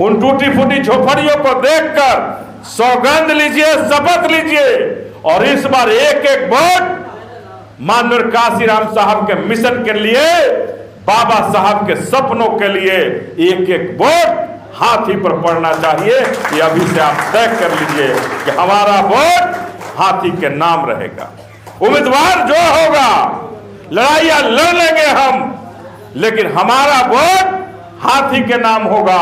उन टूटी फूटी झोपड़ियों को देखकर सौगंध लीजिए, शपथ लीजिए और इस बार एक एक वोट माननीय काशीराम साहब के मिशन के लिए, बाबा साहब के सपनों के लिए एक एक वोट हाथी पर पड़ना चाहिए। ये अभी से आप तय कर लीजिए कि हमारा वोट हाथी के नाम रहेगा। उम्मीदवार जो होगा लड़ाइयां लड़ लेंगे हम, लेकिन हमारा वोट हाथी के नाम होगा,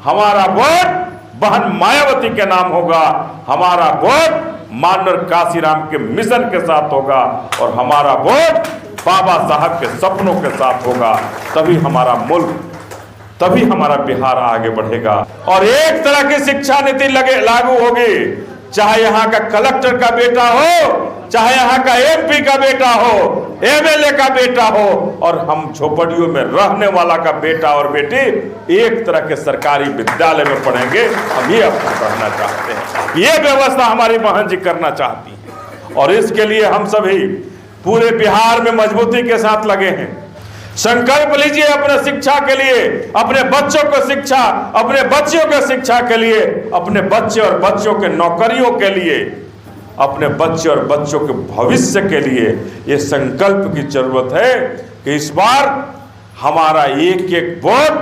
हमारा वोट बहन मायावती के नाम होगा, हमारा वोट माननीय काशीराम के मिशन के साथ होगा और हमारा वोट बाबा साहब के सपनों के साथ होगा। तभी हमारा मुल्क, तभी हमारा बिहार आगे बढ़ेगा और एक तरह की शिक्षा नीति लागू होगी। चाहे यहाँ का कलेक्टर का बेटा हो, चाहे यहाँ का एमपी का बेटा हो, एमएलए का बेटा हो और हम झोपड़ियों में रहने वाला का बेटा और बेटी एक तरह के सरकारी विद्यालय में पढ़ेंगे। हम ये अपना पढ़ना चाहते हैं, ये व्यवस्था हमारी बहन जी करना चाहती है और इसके लिए हम सभी पूरे बिहार में मजबूती के साथ लगे हैं। संकल्प लीजिए अपने शिक्षा के लिए, अपने बच्चों को शिक्षा, अपने बच्चियों के शिक्षा के लिए, अपने बच्चे और बच्चों के नौकरियों के लिए, अपने बच्चे और बच्चों के भविष्य के लिए ये संकल्प की जरूरत है कि इस बार हमारा एक एक वोट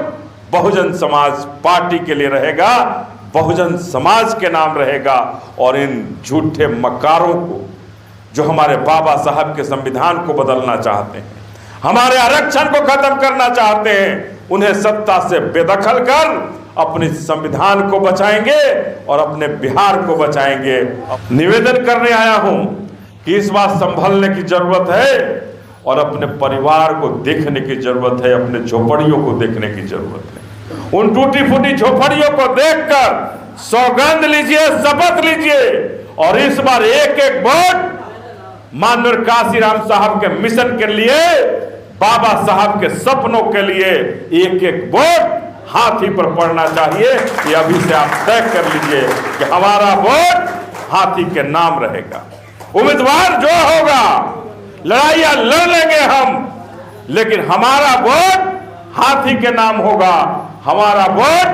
बहुजन समाज पार्टी के लिए रहेगा, बहुजन समाज के नाम रहेगा और इन झूठे मकारों को जो हमारे बाबा साहब के संविधान को बदलना चाहते हैं, हमारे आरक्षण को खत्म करना चाहते हैं, उन्हें सत्ता से बेदखल कर अपने संविधान को बचाएंगे और अपने बिहार को बचाएंगे। निवेदन करने आया हूं कि इस बात संभलने की जरूरत है और अपने परिवार को देखने की जरूरत है, अपने झोपड़ियों को देखने की जरूरत है। उन टूटी फूटी झोपड़ियों को देखकर सौगंध लीजिए, शपथ लीजिए और इस बार एक एक वोट माननीय काशीराम साहब के मिशन के लिए, बाबा साहब के सपनों के लिए एक एक वोट हाथी पर पड़ना चाहिए। ये अभी से आप तय कर लीजिए कि हमारा वोट हाथी के नाम रहेगा। उम्मीदवार जो होगा लड़ाइयां लड़ लेंगे हम, लेकिन हमारा वोट हाथी के नाम होगा, हमारा वोट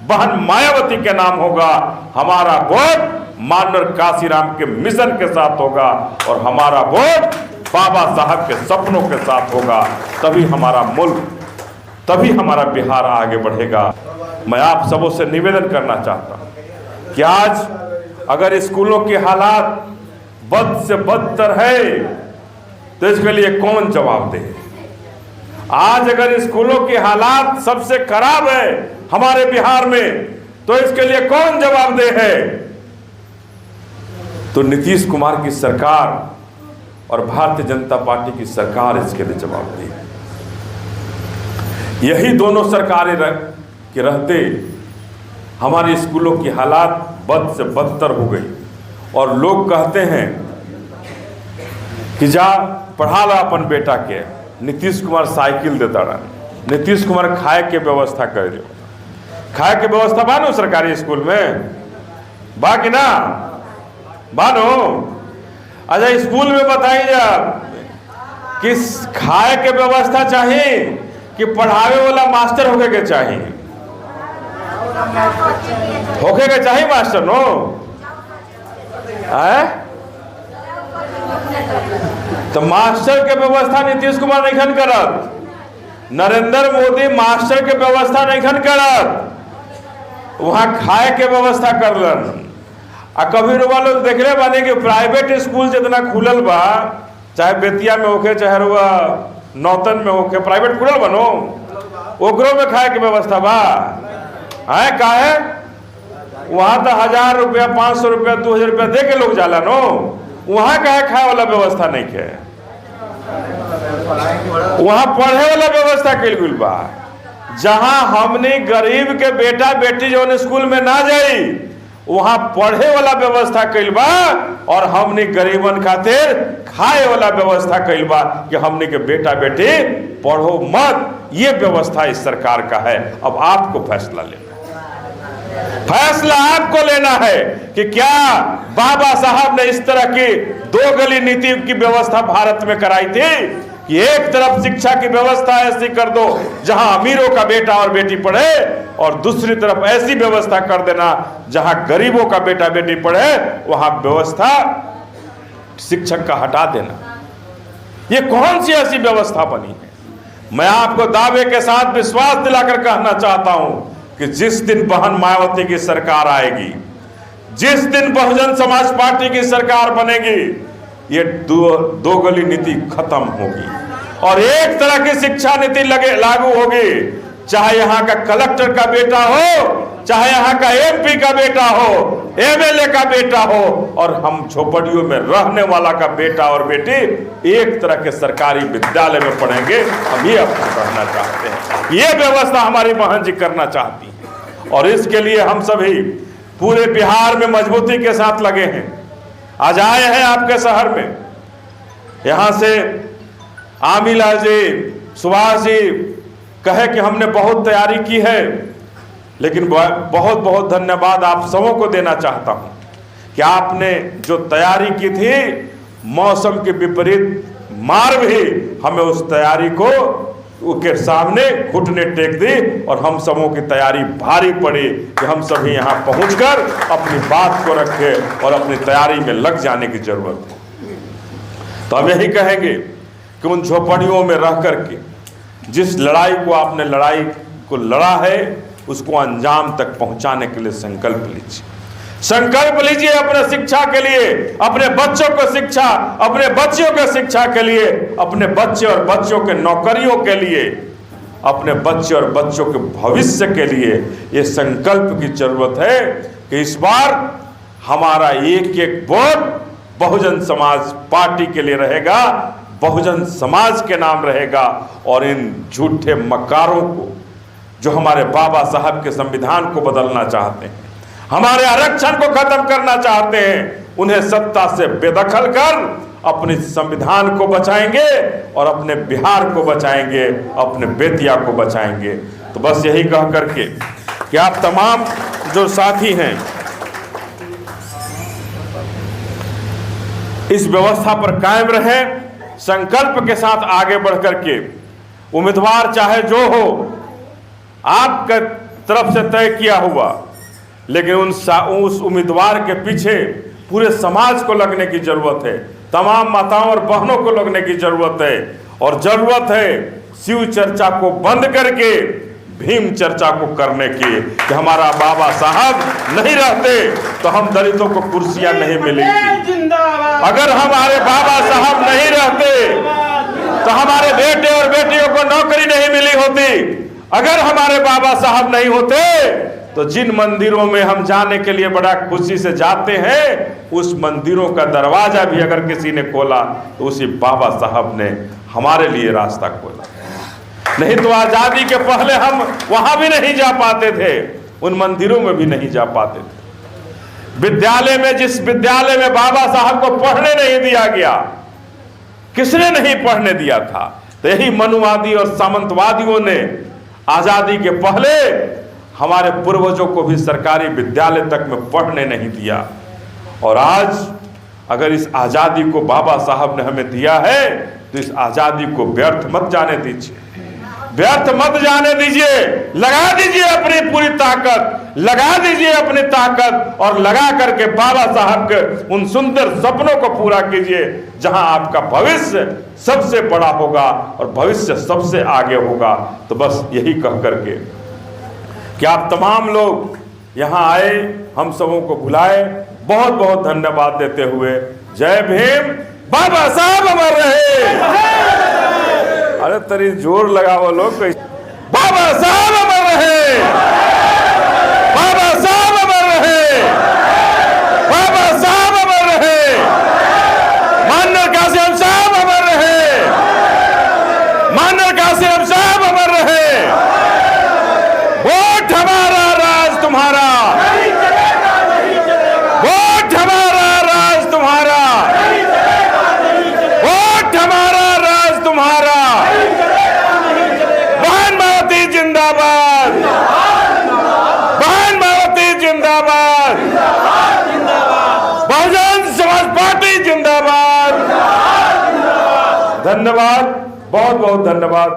बहन मायावती के नाम होगा, हमारा वोट माननीय काशीराम के मिशन के साथ होगा और हमारा वोट बाबा साहब के सपनों के साथ होगा। तभी हमारा मुल्क, तभी हमारा बिहार आगे बढ़ेगा। मैं आप सबों से निवेदन करना चाहता हूं कि आज अगर स्कूलों के हालात बद से बदतर है तो इसके लिए कौन जवाब दे? आज अगर स्कूलों के हालात सबसे खराब है हमारे बिहार में तो इसके लिए कौन जवाबदेह है? तो नीतीश कुमार की सरकार और भारतीय जनता पार्टी की सरकार इसके लिए जवाबदेह है। यही दोनों सरकारें के रहते हमारे स्कूलों की हालात बद से बदतर हो गई और लोग कहते हैं कि जा पढ़ा ला अपन बेटा के। नीतीश कुमार साइकिल देता रहा, नीतीश कुमार खाए के व्यवस्था कर दो। खाए के व्यवस्था बानो सरकारी स्कूल में बाकी ना बानो। अच्छा स्कूल में बताइए जा किस खाए के व्यवस्था चाहिए कि पढ़ावे वाला मास्टर होके के चाहिए? होके के चाहिए मास्टर नो है? तो मास्टर के व्यवस्था नीतीश कुमार नहीं करत, नरेंद्र मोदी मास्टर के व्यवस्था नहीं करत, वहां खाए के व्यवस्था करलन। आ कभी रुआ लोग देखले बानी कि प्राइवेट स्कूल जितना खुलल बा, चाहे बेतिया में होके चाहे रुआ नौतन में होके, प्राइवेट खुलल बनो ओकरो में खाए के व्यवस्था बा है? काहे वहां तो 1000 रुपया 500 रुपया 2000 रुपया दे के लोग जाला नो, वहां काहे खाए वाला व्यवस्था नहीं है? वहां पढ़े वाला व्यवस्था कइल गइल बा। जहां हमने गरीब के बेटा बेटी जो स्कूल में ना जाई वहां पढ़े वाला व्यवस्था कइल बा और हमने गरीबन खातिर खाए वाला व्यवस्था कइल बा कि हमने के बेटा बेटी पढ़ो मत। ये व्यवस्था इस सरकार का है। अब आपको फैसला लेना है, फैसला आपको लेना है कि क्या बाबा साहब ने इस तरह की 2 गली नीति की व्यवस्था भारत में कराई थी कि एक तरफ शिक्षा की व्यवस्था ऐसी कर दो जहां अमीरों का बेटा और बेटी पढ़े, और दूसरी तरफ ऐसी व्यवस्था कर देना जहां गरीबों का बेटा बेटी पढ़े, वहां व्यवस्था शिक्षक का हटा देना। ये कौन सी ऐसी व्यवस्था बनी है? मैं आपको दावे के साथ विश्वास दिलाकर कहना चाहता हूं कि जिस दिन बहन मायावती की सरकार आएगी, जिस दिन बहुजन समाज पार्टी की सरकार बनेगी, ये दो गली नीति खत्म होगी और एक तरह की शिक्षा नीति लागू होगी। चाहे यहाँ का कलेक्टर का बेटा हो, चाहे यहाँ का एमपी का बेटा हो, एमएलए का बेटा हो, और हम झोपड़ियों में रहने वाला का बेटा और बेटी एक तरह के सरकारी विद्यालय में पढ़ेंगे। हम ये अपना कहना चाहते हैं, ये व्यवस्था हमारी बहन जी करना चाहती है और इसके लिए हम सभी पूरे बिहार में मजबूती के साथ लगे हैं। आज आए हैं आपके शहर में, यहाँ से आमिला जी, सुभाष जी कहे कि हमने बहुत तैयारी की है, लेकिन बहुत बहुत धन्यवाद आप सबों को देना चाहता हूँ कि आपने जो तैयारी की थी, मौसम के विपरीत मार भी हमें उस तैयारी को के सामने घुटने टेक दी और हम सबों की तैयारी भारी पड़ी कि हम सभी यहाँ पहुँचकर अपनी बात को रखें और अपनी तैयारी में लग जाने की जरूरत है। तो हम यही कहेंगे कि उन झोपड़ियों में रह करके जिस लड़ाई को लड़ा है, उसको अंजाम तक पहुंचाने के लिए संकल्प लीजिए। संकल्प लीजिए अपने शिक्षा के लिए, अपने बच्चों को शिक्षा, अपने बच्चियों के शिक्षा के लिए, अपने बच्चे और बच्चों के नौकरियों के लिए, अपने बच्चे और बच्चों के भविष्य के लिए ये संकल्प की जरूरत है कि इस बार हमारा एक एक वोट बहुजन समाज पार्टी के लिए रहेगा, बहुजन समाज के नाम रहेगा। और इन झूठे मकारों को जो हमारे बाबा साहब के संविधान को बदलना चाहते हैं, हमारे आरक्षण को खत्म करना चाहते हैं, उन्हें सत्ता से बेदखल कर अपने संविधान को बचाएंगे और अपने बिहार को बचाएंगे, अपने बेतिया को बचाएंगे। तो बस यही कह करके कि आप तमाम जो साथी हैं इस व्यवस्था पर कायम रहें, संकल्प के साथ आगे बढ़ करके उम्मीदवार चाहे जो हो आपके तरफ से तय किया हुआ, लेकिन उस उम्मीदवार के पीछे पूरे समाज को लगने की जरूरत है, तमाम माताओं और बहनों को लगने की जरूरत है। और जरूरत है शिव चर्चा को बंद करके भीम चर्चा को करने की कि हमारा बाबा साहब नहीं रहते तो हम दलितों को कुर्सियां नहीं मिलेंगी, अगर हमारे बाबा साहब नहीं रहते तो हमारे बेटे और बेटियों को नौकरी नहीं मिली होती, अगर हमारे बाबा साहब नहीं होते तो जिन मंदिरों में हम जाने के लिए बड़ा खुशी से जाते हैं, उस मंदिरों का दरवाजा भी अगर किसी ने खोला तो उसी बाबा साहब ने हमारे लिए रास्ता खोला। नहीं तो आजादी के पहले हम वहां भी नहीं जा पाते थे, उन मंदिरों में भी नहीं जा पाते थे। विद्यालय में, जिस विद्यालय में बाबा साहब को पढ़ने नहीं दिया गया, किसने नहीं पढ़ने दिया था? तो यही मनुवादी और सामंतवादियों ने आजादी के पहले हमारे पूर्वजों को भी सरकारी विद्यालय तक में पढ़ने नहीं दिया। और आज अगर इस आजादी को बाबा साहब ने हमें दिया है तो इस आजादी को व्यर्थ मत जाने दीजिए, व्यर्थ मत जाने दीजिए। लगा दीजिए अपनी पूरी ताकत, लगा दीजिए अपनी ताकत और लगा करके बाबा साहब के उन सुंदर सपनों को पूरा कीजिए, जहां आपका भविष्य सबसे बड़ा होगा और भविष्य सबसे आगे होगा। तो बस यही कह करके कि आप तमाम लोग यहाँ आए, हम सबों को बुलाए, बहुत बहुत धन्यवाद देते हुए जय भीम, बाबा साहब अमर रहे। अरे तरी जोर लगाओ लोग, बाबा साहब अमर रहे, बाबा साहब अमर रहे, बाबा साहब अमर रहे, माननीय कासिम साहब अमर रहे, माननीय कासिम साहब अमर रहे। वोट हमारा, राज तुम्हारा, वोट हमारा, राज तुम्हारा, वोट हमारा, राज तुम्हारा। बहन मायावती जिंदाबाद, बहन मायावती जिंदाबाद, बहुजन समाज पार्टी जिंदाबाद। धन्यवाद। बहुत बहुत धन्यवाद।